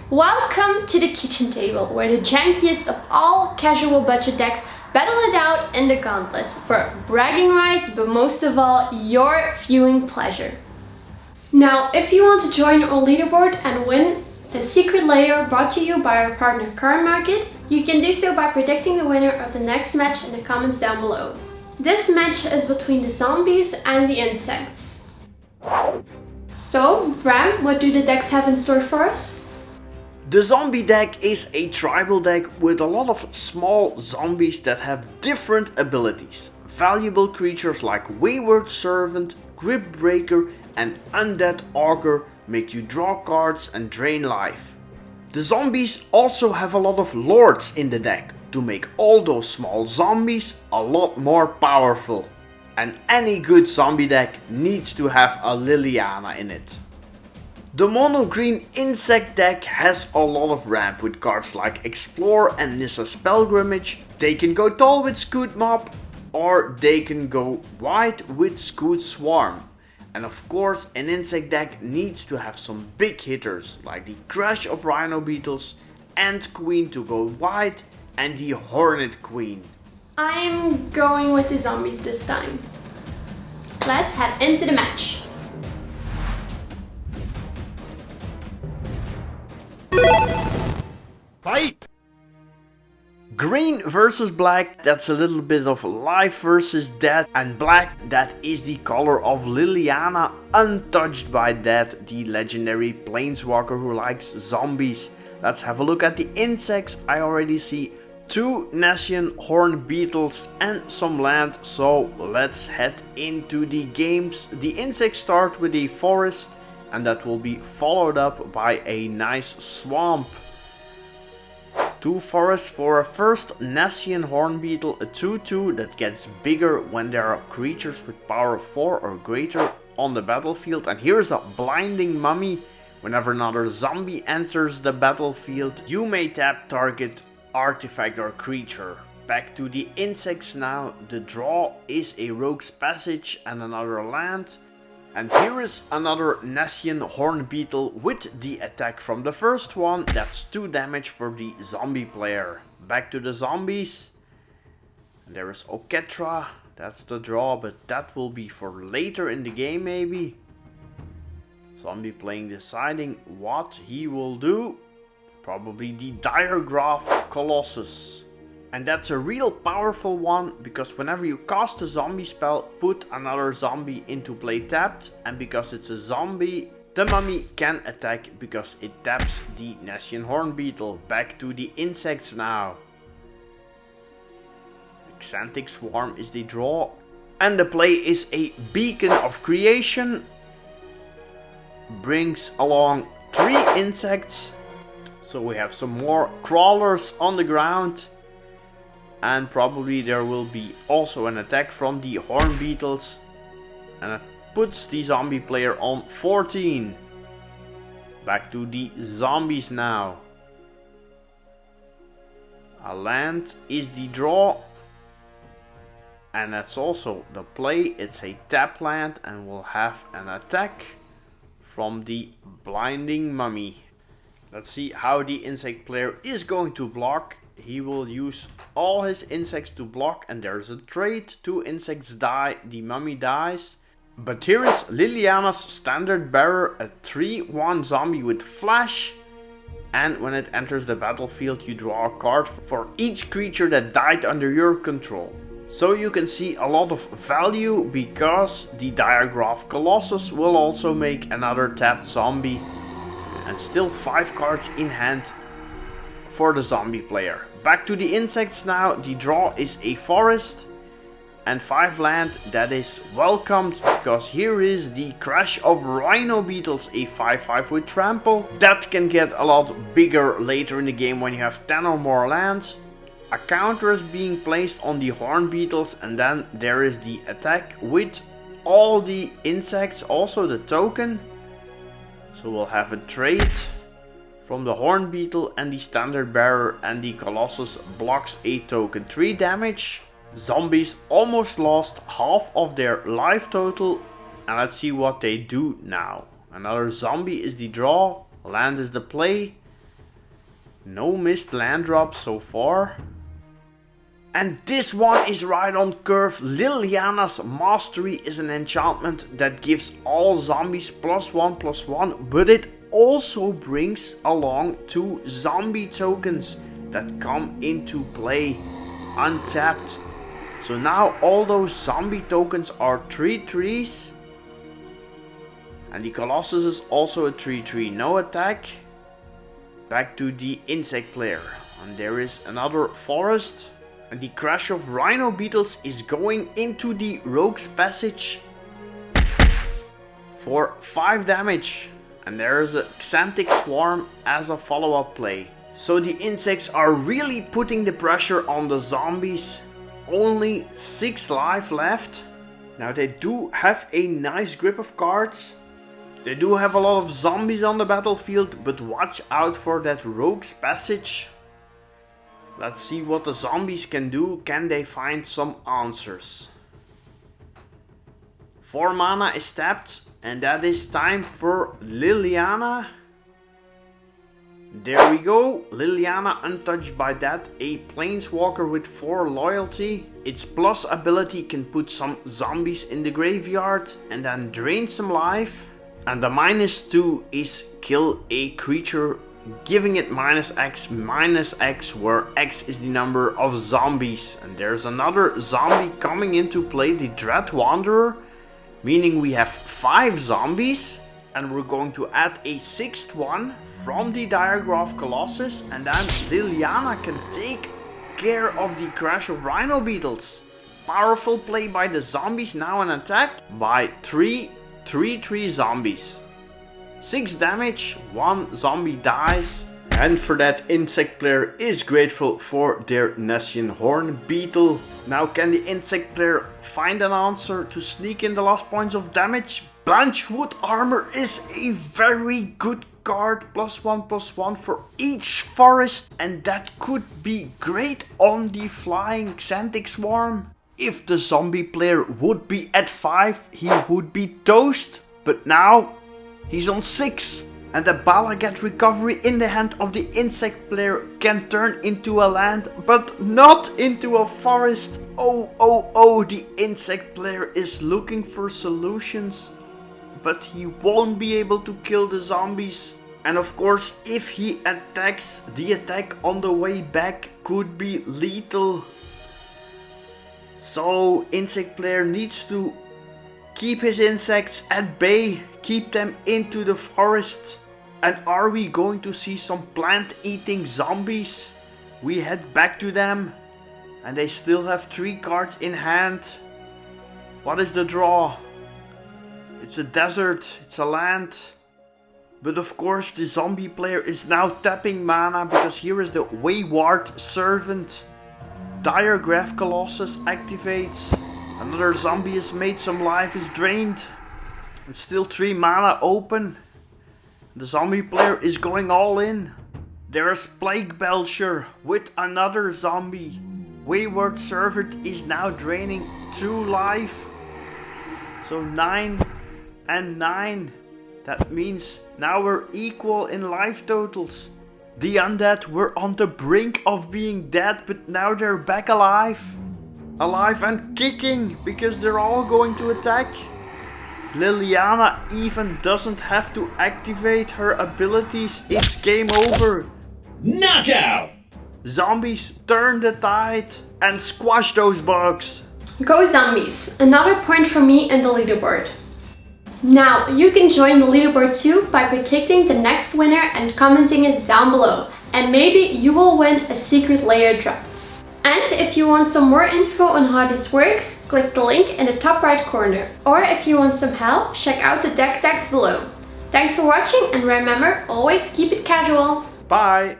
Welcome to the kitchen table, where the jankiest of all casual budget decks battle it out in the gauntlets for bragging rights, but most of all, your viewing pleasure. Now, if you want to join our leaderboard and win a secret layer brought to you by our partner Card Market, you can do so by predicting the winner of the next match in the comments down below. This match is between the zombies and the insects. So, Bram, what do the decks have in store for us? The zombie deck is a tribal deck with a lot of small zombies that have different abilities. Valuable creatures like Wayward Servant, Grip Breaker and Undead Augur make you draw cards and drain life. The zombies also have a lot of lords in the deck to make all those small zombies a lot more powerful. And any good zombie deck needs to have a Liliana in it. The mono green insect deck has a lot of ramp with cards like Explore and Nissa's Spellgrimage. They can go tall with Scoot Mob, or they can go wide with Scoot Swarm. And of course, an insect deck needs to have some big hitters like the Crash of Rhino Beetles, Ant Queen to go wide, and the Hornet Queen. I'm going with the zombies this time. Let's head into the match. Fight! Green versus black, that's a little bit of life versus death, and black, that is the color of Liliana, untouched by death, the legendary planeswalker who likes zombies. Let's have a look at the insects. I already see 2 Nessian horn beetles and some land, so let's head into the games. The insects start with a forest, and that will be followed up by a nice swamp. 2 forests for a first Nessian horn beetle, a 2/2 that gets bigger when there are creatures with power 4 or greater on the battlefield. And here's a blinding mummy. Whenever another zombie enters the battlefield, you may tap target artifact or creature. Back to the insects now. The draw is a Rogue's Passage and another land. And here is another Nessian horn beetle with the attack from the first one. That's 2 damage for the zombie player. Back to the zombies. And there is Oketra. That's the draw, but that will be for later in the game maybe. Zombie playing deciding what he will do. Probably the Diregraph Colossus. And that's a real powerful one, because whenever you cast a zombie spell, put another zombie into play tapped, and because it's a zombie, the mummy can attack because it taps the Nessian horn beetle. Back to the insects now. Xanthic Swarm is the draw, and the play is a Beacon of Creation. Brings along 3 insects, so we have some more crawlers on the ground. And probably there will be also an attack from the horn beetles. And it puts the zombie player on 14. Back to the zombies now. A land is the draw. And that's also the play. It's a tap land and we'll have an attack from the blinding mummy. Let's see how the insect player is going to block. He will use all his insects to block, and there's a trade. 2 insects die, the mummy dies. But here is Liliana's Standard Bearer, a 3/1 zombie with flash. And when it enters the battlefield, you draw a card for each creature that died under your control. So you can see a lot of value, because the Diregraph Colossus will also make another tapped zombie. And still 5 cards in hand for the zombie player. Back to the insects now. The draw is a forest and 5 land. That is welcomed, because here is the Crash of Rhino Beetles, a 5/5 with trample. That can get a lot bigger later in the game when you have 10 or more lands. A counter is being placed on the horn beetles, and then there is the attack with all the insects, also the token. So we'll have a trade from the horn beetle, and the Standard Bearer, and the Colossus blocks a token. 3 damage. Zombies almost lost half of their life total, and let's see what they do now. Another zombie is the draw, land is the play, No missed land drops so far. And this one is right on curve. Liliana's Mastery is an enchantment that gives all zombies +1/+1, but it also brings along 2 zombie tokens that come into play untapped. So now all those zombie tokens are 3/3s. And the Colossus is also a 3/3, no attack. Back to the insect player. And there is another forest. And the Crash of Rhino Beetles is going into the Rogue's Passage for 5 damage. And there is a Xanthic Swarm as a follow-up play. So the insects are really putting the pressure on the zombies. Only 6 life left. Now they do have a nice grip of cards. They do have a lot of zombies on the battlefield, but watch out for that Rogue's Passage. Let's see what the zombies can do. Can they find some answers? 4 mana is tapped, and that is time for Liliana. There we go. Liliana untouched by that. A planeswalker with 4 loyalty. Its plus ability can put some zombies in the graveyard and then drain some life. And the -2 is kill a creature, giving it -X, where X is the number of zombies. And there's another zombie coming into play, the Dread Wanderer, meaning we have 5 zombies. And we're going to add a 6th one from the Diregraph Colossus, and then Liliana can take care of the Crash of Rhino Beetles. Powerful play by the zombies, now an attack by 3/3 zombies. 6 damage, 1 zombie dies. And for that, insect player is grateful for their Nessian Horn Beetle. Now can the insect player find an answer to sneak in the last points of damage? Blanchwood Armor is a very good card, +1/+1 for each forest, and that could be great on the flying Xanthic Swarm. If the zombie player would be at 5, he would be toast, but now he's on 6. And the Balagat Recovery in the hand of the insect player can turn into a land, but not into a forest. Oh, the insect player is looking for solutions, but he won't be able to kill the zombies. And of course, if he attacks, the attack on the way back could be lethal. So insect player needs to keep his insects at bay, keep them into the forest. And are we going to see some plant-eating zombies? We head back to them, and they still have 3 cards in hand. What is the draw? It's a desert, it's a land. But of course the zombie player is now tapping mana, because here is the Wayward Servant. Diregraph Colossus activates. Another zombie is made, some life is drained. And still 3 mana open. The zombie player is going all in. There is Plague Belcher with another zombie. Wayward Servant is now draining 2 life. So 9 and 9. That means now we're equal in life totals. The undead were on the brink of being dead, but now they're back alive. Alive and kicking, because they're all going to attack. Liliana even doesn't have to activate her abilities. It's game over. Knockout! Zombies, turn the tide and squash those bugs. Go zombies! Another point for me and the leaderboard. Now, you can join the leaderboard too by predicting the next winner and commenting it down below. And maybe you will win a secret layer drop. And if you want some more info on how this works, click the link in the top right corner. Or if you want some help, check out the deck text below. Thanks for watching, and remember, always keep it casual. Bye!